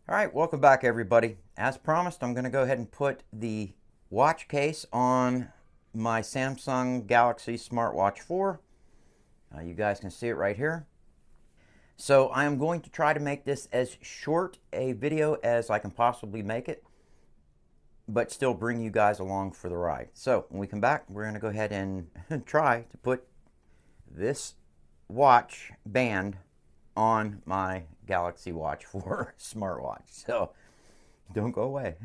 All right, welcome back everybody. As promised, I'm going to go ahead and put the watch case on my Samsung Galaxy Smartwatch 4. You guys can see it right here. So I am going to try to make this as short a video as I can possibly make it, but still bring you guys along for the ride. So when we come back, we're going to go ahead and try to put this watch band on my Galaxy Watch 4 smartwatch. So don't go away.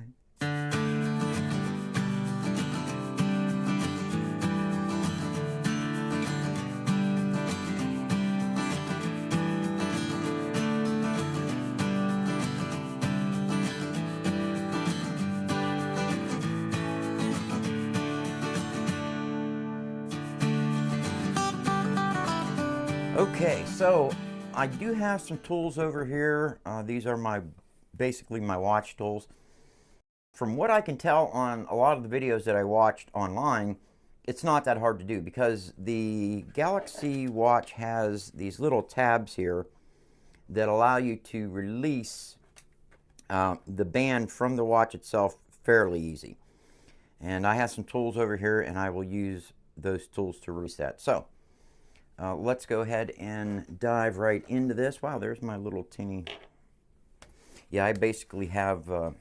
Okay, so I do have some tools over here. These are basically my watch tools. From what I can tell on a lot of the videos that I watched online, it's not that hard to do because the Galaxy Watch has these little tabs here that allow you to release the band from the watch itself fairly easy. And I have some tools over here and I will use those tools to release that. So let's go ahead and dive right into this. Wow, there's my little teeny. Yeah, I basically have a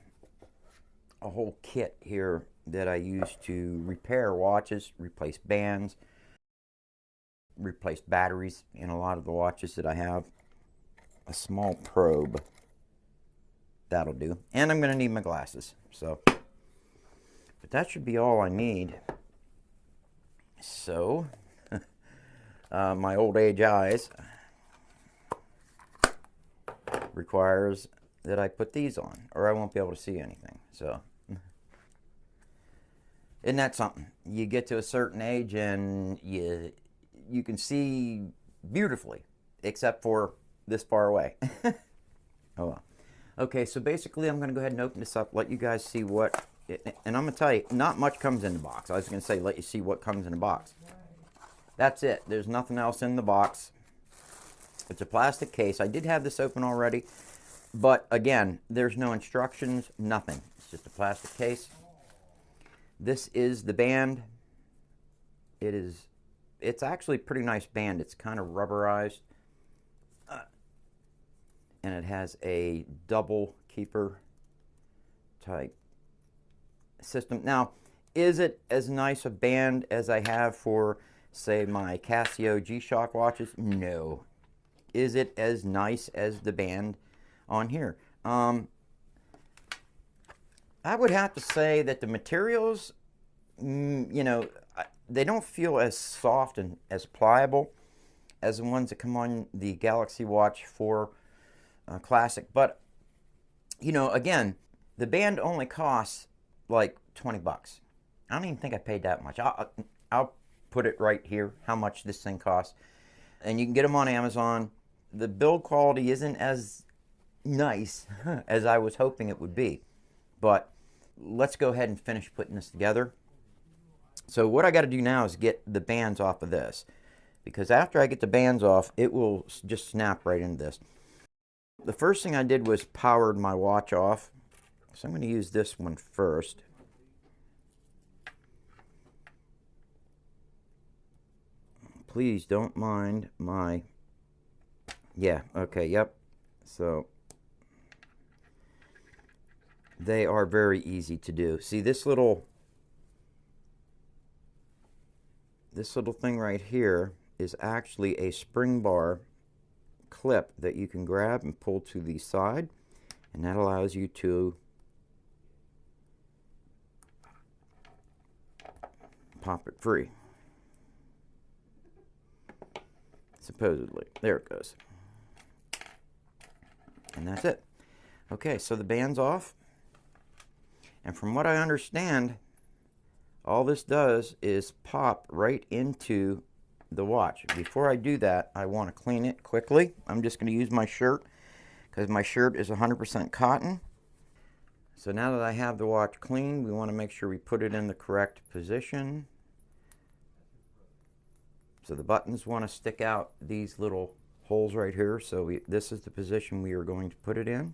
whole kit here that I use to repair watches, replace bands, replace batteries in a lot of the watches that I have. A small probe. That'll do. And I'm going to need my glasses. So, but that should be all I need. So, my old age eyes requires that I put these on or I won't be able to see anything. So isn't that something? You get to a certain age and you can see beautifully except for this far away. Oh well. Okay, so basically I'm going to go ahead and open this up, let you guys see what and I'm going to tell you, not much comes in the box. I was going to say let you see what comes in the box. That's it. There's nothing else in the box. It's a plastic case. I did have this open already, but again, there's no instructions, nothing. It's just a plastic case. This is the band. It's actually a pretty nice band. It's kind of rubberized. And it has a double keeper type system. Now, is it as nice a band as I have for, say, my Casio G-Shock watches? No. Is it as nice as the band on here? I would have to say that the materials, you know, they don't feel as soft and as pliable as the ones that come on the Galaxy Watch 4 Classic. But, you know, again, the band only costs like 20 bucks. I don't even think I paid that much. I'll put it right here, how much this thing costs. And you can get them on Amazon. The build quality isn't as nice as I was hoping it would be. But let's go ahead and finish putting this together. So what I got to do now is get the bands off of this. Because after I get the bands off, it will just snap right into this. The first thing I did was powered my watch off. So I'm going to use this one first. Please don't mind my, yeah, okay, yep. So they are very easy to do. See this little thing right here is actually a spring bar clip that you can grab and pull to the side, and that allows you to pop it free. Supposedly. There it goes. And that's it. Okay, so the band's off. And from what I understand, all this does is pop right into the watch. Before I do that, I want to clean it quickly. I'm just going to use my shirt because my shirt is 100% cotton. So now that I have the watch clean, we want to make sure we put it in the correct position. So the buttons want to stick out these little holes right here. So this is the position we are going to put it in.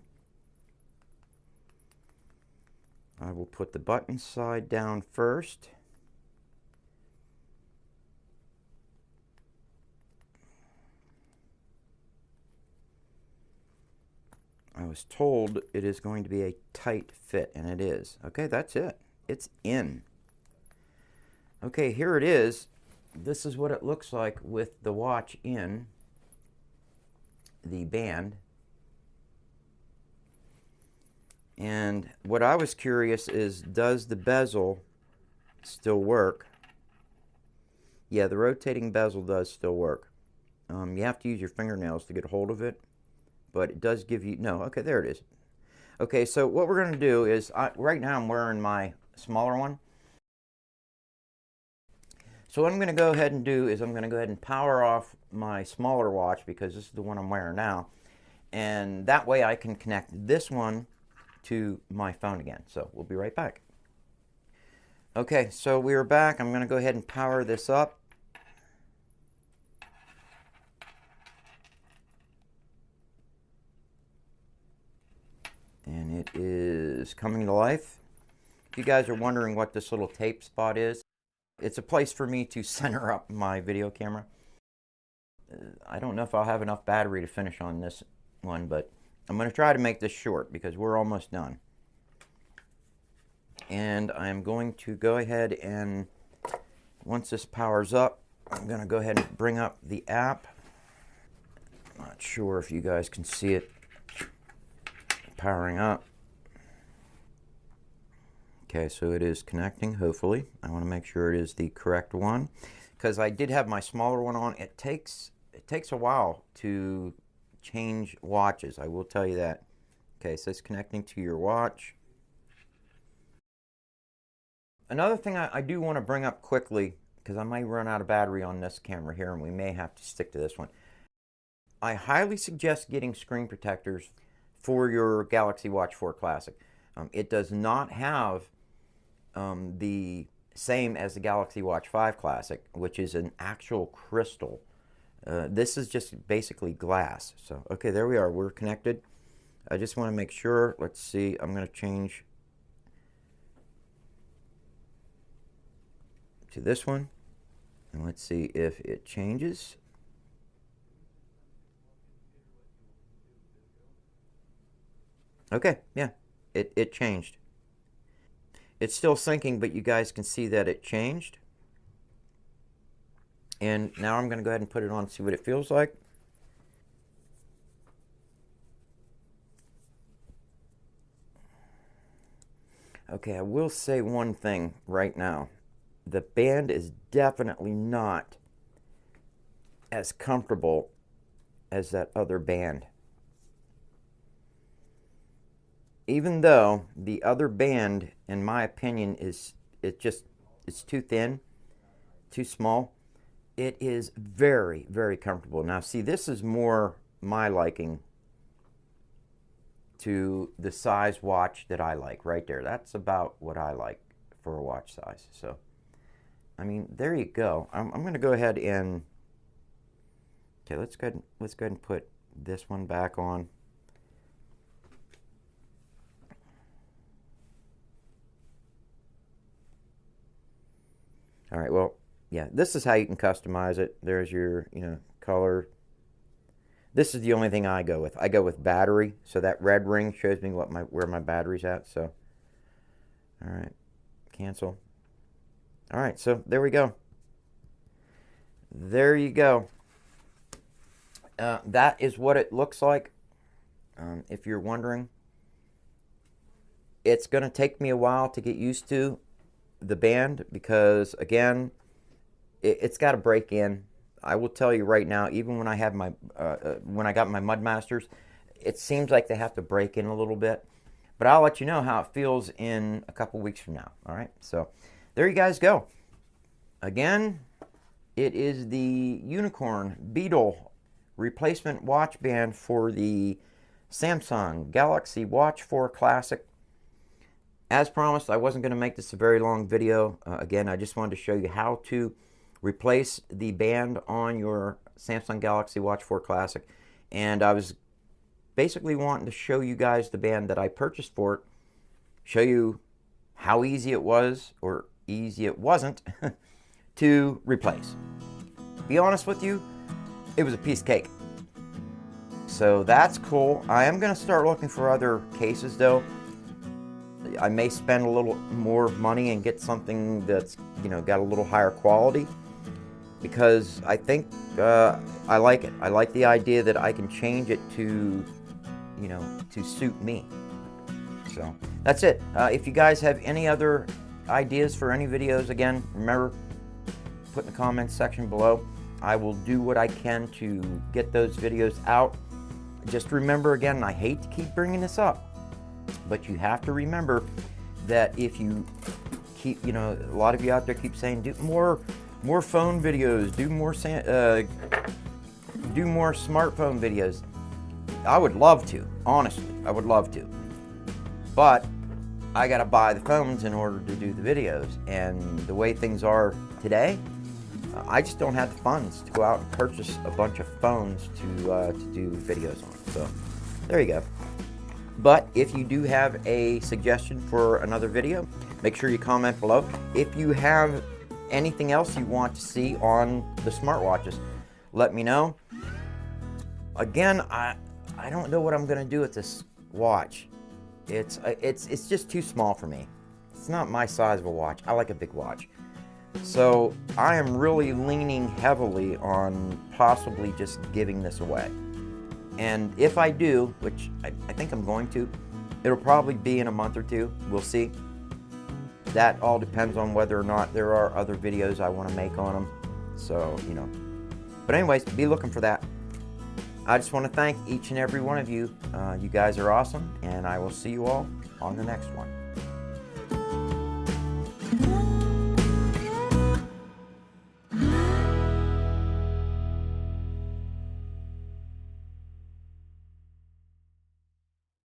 I will put the button side down first. I was told it is going to be a tight fit, and it is. Okay, that's it. It's in. Okay, here it is. This is what it looks like with the watch in the band. And what I was curious is, does the bezel still work? Yeah, the rotating bezel does still work. You have to use your fingernails to get a hold of it, but it does give you, no, okay, there it is. Okay, so what we're going to do is, right now I'm wearing my smaller one. So what I'm going to go ahead and do is I'm going to go ahead and power off my smaller watch, because this is the one I'm wearing now. And that way I can connect this one to my phone again. So we'll be right back. Okay, so we are back. I'm going to go ahead and power this up. And it is coming to life. If you guys are wondering what this little tape spot is, it's a place for me to center up my video camera. I don't know if I'll have enough battery to finish on this one, but I'm going to try to make this short because we're almost done. And I'm going to go ahead and, once this powers up, I'm going to go ahead and bring up the app. I'm not sure if you guys can see it powering up. Okay, so it is connecting, hopefully. I want to make sure it is the correct one, because I did have my smaller one on. It takes a while to change watches, I will tell you that. Okay, so it's connecting to your watch. Another thing I do want to bring up quickly, because I might run out of battery on this camera here and we may have to stick to this one. I highly suggest getting screen protectors for your Galaxy Watch 4 Classic. It does not have the same as the Galaxy Watch 5 Classic, which is an actual crystal. This is just basically glass. So, okay, there we are. We're connected. I just want to make sure. Let's see. I'm going to change to this one. And let's see if it changes. Okay, yeah, it changed. It's still syncing, but you guys can see that it changed. And now I'm going to go ahead and put it on and see what it feels like. Okay, I will say one thing right now. The band is definitely not as comfortable as that other band. Even though the other band, in my opinion, it's too thin, too small, it is very, very comfortable. Now, see, this is more my liking to the size watch that I like right there. That's about what I like for a watch size. So, I mean, there you go. I'm going to go ahead and, okay, let's go ahead and put this one back on. All right, well, yeah, this is how you can customize it. There's your, color. This is the only thing I go with. I go with battery, so that red ring shows me where my battery's at. So, all right, cancel. All right, so there we go. There you go. That is what it looks like. If you're wondering, it's going to take me a while to get used to the band because, again, it's got to break in. I will tell you right now, even when I have my when I got my Mudmasters, it seems like they have to break in a little bit. But I'll let you know how it feels in a couple weeks from now. All right, so there you guys go. Again, it is the Unicorn Beetle replacement watch band for the Samsung Galaxy Watch 4 Classic. As promised, I wasn't going to make this a very long video. Again, I just wanted to show you how to replace the band on your Samsung Galaxy Watch 4 Classic. And I was basically wanting to show you guys the band that I purchased for it, show you how easy it was, or easy it wasn't, to replace. Be honest with you, it was a piece of cake. So that's cool. I am going to start looking for other cases though. I may spend a little more money and get something that's, you know, got a little higher quality, because I think I like it. I like the idea that I can change it to, you know, to suit me. So that's it. If you guys have any other ideas for any videos, again, remember, put in the comments section below. I will do what I can to get those videos out. Just remember, again, I hate to keep bringing this up, but you have to remember that if you keep, you know, a lot of you out there keep saying, do more phone videos, do more smartphone videos. I would love to, honestly, I would love to. But I gotta buy the phones in order to do the videos, and the way things are today, I just don't have the funds to go out and purchase a bunch of phones to do videos on. So there you go. But if you do have a suggestion for another video, make sure you comment below. If you have anything else you want to see on the smartwatches, let me know. Again, I don't know what I'm gonna do with this watch. It's just too small for me. It's not my size of a watch. I like a big watch. So I am really leaning heavily on possibly just giving this away. And if I do, which I think I'm going to, it'll probably be in a month or two. We'll see. That all depends on whether or not there are other videos I want to make on them. So, you know. But anyways, be looking for that. I just want to thank each and every one of you. You guys are awesome, and I will see you all on the next one.